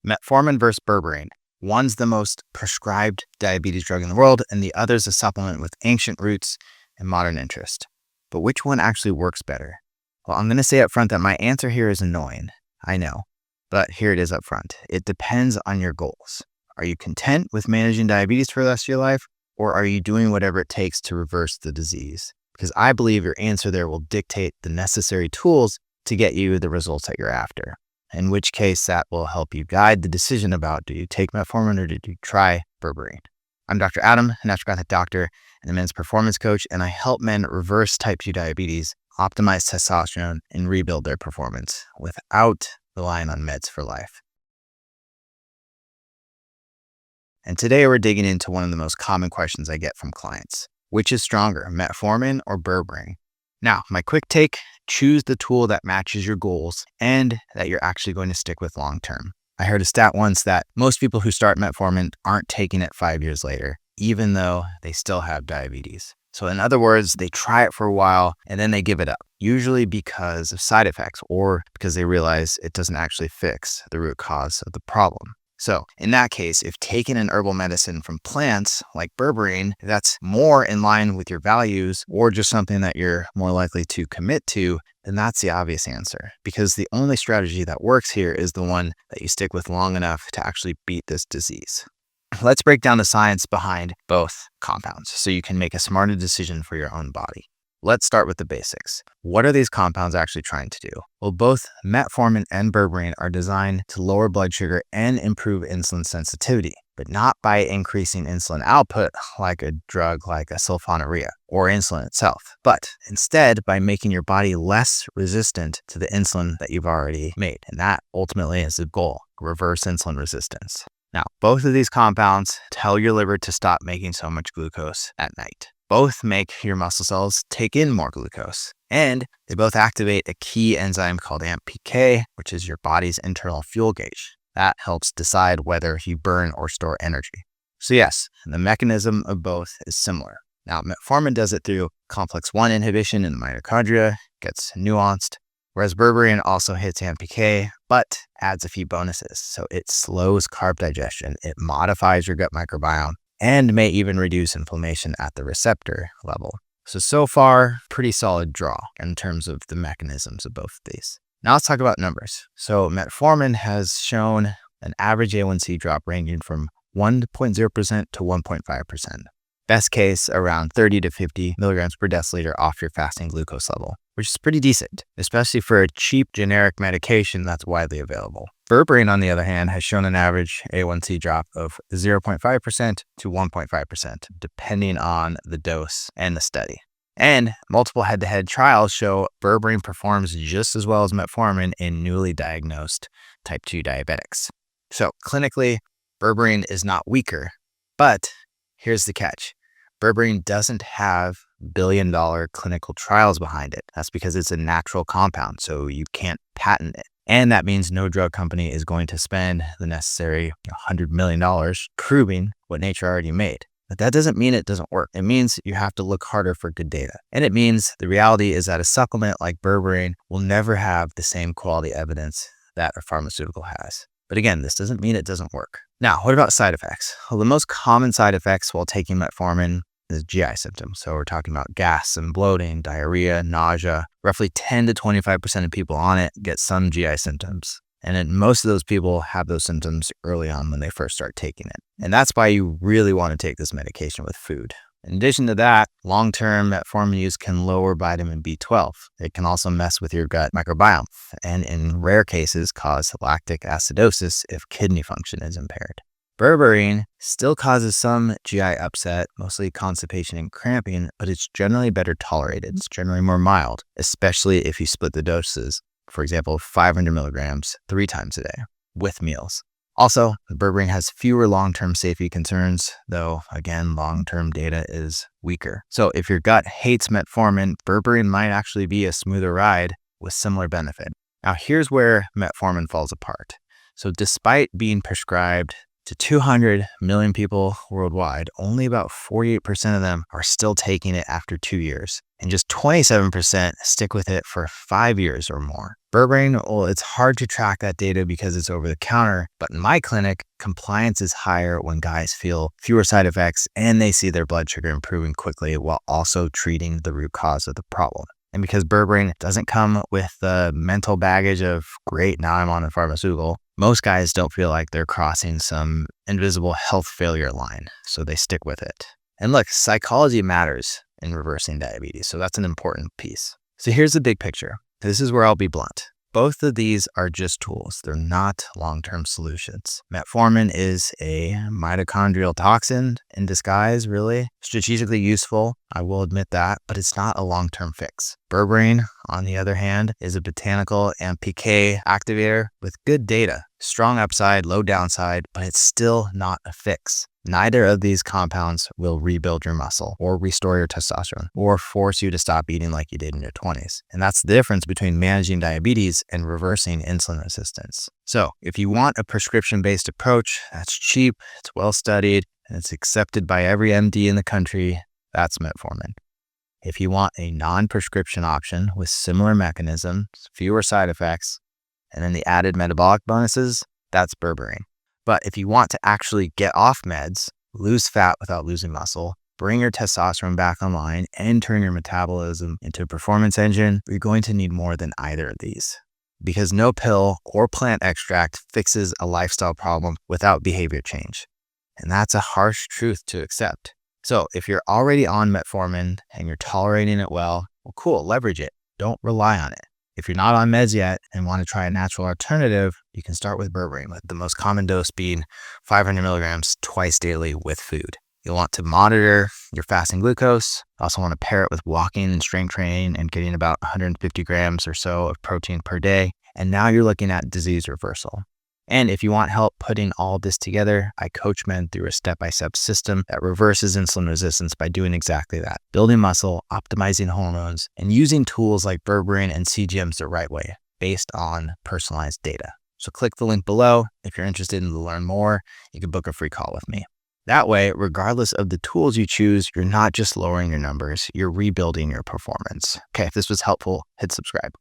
Metformin versus berberine. One's the most prescribed diabetes drug in the world, and the other's a supplement with ancient roots and modern interest. But which one actually works better? Well, I'm going to say up front that my answer here is annoying. I know, but here it is up front. It depends on your goals. Are you content with managing diabetes for the rest of your life, or are you doing whatever it takes to reverse the disease? Because I believe your answer there will dictate the necessary tools to get you the results that you're after. In which case, that will help you guide the decision about, do you take metformin or did you try berberine? I'm Dr. Adam, a naturopathic doctor and a men's performance coach, and I help men reverse type 2 diabetes, optimize testosterone, and rebuild their performance without relying on meds for life. And today we're digging into one of the most common questions I get from clients. Which is stronger, metformin or berberine? Now, my quick take, choose the tool that matches your goals and that you're actually going to stick with long term. I heard a stat once that most people who start metformin aren't taking it 5 years later, even though they still have diabetes. So in other words, they try it for a while and then they give it up, usually because of side effects or because they realize it doesn't actually fix the root cause of the problem. So in that case, if taking an herbal medicine from plants like berberine, that's more in line with your values or just something that you're more likely to commit to, then that's the obvious answer. Because the only strategy that works here is the one that you stick with long enough to actually beat this disease. Let's break down the science behind both compounds so you can make a smarter decision for your own body. Let's start with the basics. What are these compounds actually trying to do? Well, both metformin and berberine are designed to lower blood sugar and improve insulin sensitivity, but not by increasing insulin output like a drug like a sulfonylurea or insulin itself, but instead by making your body less resistant to the insulin that you've already made. And that ultimately is the goal, reverse insulin resistance. Now, both of these compounds tell your liver to stop making so much glucose at night. Both make your muscle cells take in more glucose, and they both activate a key enzyme called AMPK, which is your body's internal fuel gauge. That helps decide whether you burn or store energy. So yes, the mechanism of both is similar. Now, metformin does it through complex 1 inhibition in the mitochondria, gets nuanced, whereas berberine also hits AMPK, but adds a few bonuses. So it slows carb digestion, it modifies your gut microbiome, and may even reduce inflammation at the receptor level. So far, pretty solid draw in terms of the mechanisms of both of these. Now let's talk about numbers. So metformin has shown an average A1C drop ranging from 1.0% to 1.5%. Best case, around 30 to 50 milligrams per deciliter off your fasting glucose level, which is pretty decent, especially for a cheap generic medication that's widely available. Berberine, on the other hand, has shown an average A1C drop of 0.5% to 1.5%, depending on the dose and the study. And multiple head-to-head trials show berberine performs just as well as metformin in newly diagnosed type 2 diabetics. So clinically, berberine is not weaker, but here's the catch. Berberine doesn't have billion-dollar clinical trials behind it. That's because it's a natural compound, so you can't patent it. And that means no drug company is going to spend the necessary $100 million proving what nature already made. But that doesn't mean it doesn't work. It means you have to look harder for good data. And it means the reality is that a supplement like berberine will never have the same quality evidence that a pharmaceutical has. But again, this doesn't mean it doesn't work. Now, what about side effects? Well, the most common side effects while taking metformin is GI symptoms. So we're talking about gas and bloating, diarrhea, nausea. Roughly 10 to 25% of people on it get some GI symptoms. And then most of those people have those symptoms early on when they first start taking it. And that's why you really want to take this medication with food. In addition to that, long-term metformin use can lower vitamin B12. It can also mess with your gut microbiome and in rare cases cause lactic acidosis if kidney function is impaired. Berberine still causes some GI upset, mostly constipation and cramping, but it's generally better tolerated. It's generally more mild, especially if you split the doses. For example, 500 milligrams 3 times a day with meals. Also, berberine has fewer long-term safety concerns, though, again, long-term data is weaker. So if your gut hates metformin, berberine might actually be a smoother ride with similar benefit. Now, here's where metformin falls apart. So despite being prescribed to 200 million people worldwide, only about 48% of them are still taking it after 2 years. and just 27% stick with it for 5 years or more. Berberine, well, it's hard to track that data because it's over the counter, but in my clinic, compliance is higher when guys feel fewer side effects and they see their blood sugar improving quickly while also treating the root cause of the problem. And because berberine doesn't come with the mental baggage of, great, now I'm on a pharmaceutical, most guys don't feel like they're crossing some invisible health failure line, so they stick with it. And look, psychology matters in reversing diabetes, so that's an important piece. So here's the big picture. This is where I'll be blunt. Both of these are just tools. They're not long-term solutions. Metformin is a mitochondrial toxin in disguise, really. Strategically useful, I will admit that, but it's not a long-term fix. Berberine, on the other hand, is a botanical AMPK activator with good data. Strong upside, low downside, but it's still not a fix. Neither of these compounds will rebuild your muscle or restore your testosterone or force you to stop eating like you did in your 20s. And that's the difference between managing diabetes and reversing insulin resistance. So if you want a prescription-based approach that's cheap, it's well-studied, and it's accepted by every MD in the country, that's metformin. If you want a non-prescription option with similar mechanisms, fewer side effects, and then the added metabolic bonuses, that's berberine. But if you want to actually get off meds, lose fat without losing muscle, bring your testosterone back online, and turn your metabolism into a performance engine, you're going to need more than either of these. Because no pill or plant extract fixes a lifestyle problem without behavior change. And that's a harsh truth to accept. So if you're already on metformin and you're tolerating it well, cool, leverage it. Don't rely on it. If you're not on meds yet and want to try a natural alternative, you can start with berberine, with the most common dose being 500 milligrams twice daily with food. You'll want to monitor your fasting glucose. You also want to pair it with walking and strength training and getting about 150 grams or so of protein per day. And now you're looking at disease reversal. And if you want help putting all this together, I coach men through a step-by-step system that reverses insulin resistance by doing exactly that. Building muscle, optimizing hormones, and using tools like berberine and CGMs the right way, based on personalized data. So click the link below. If you're interested in learn more, you can book a free call with me. That way, regardless of the tools you choose, you're not just lowering your numbers, you're rebuilding your performance. Okay, if this was helpful, hit subscribe.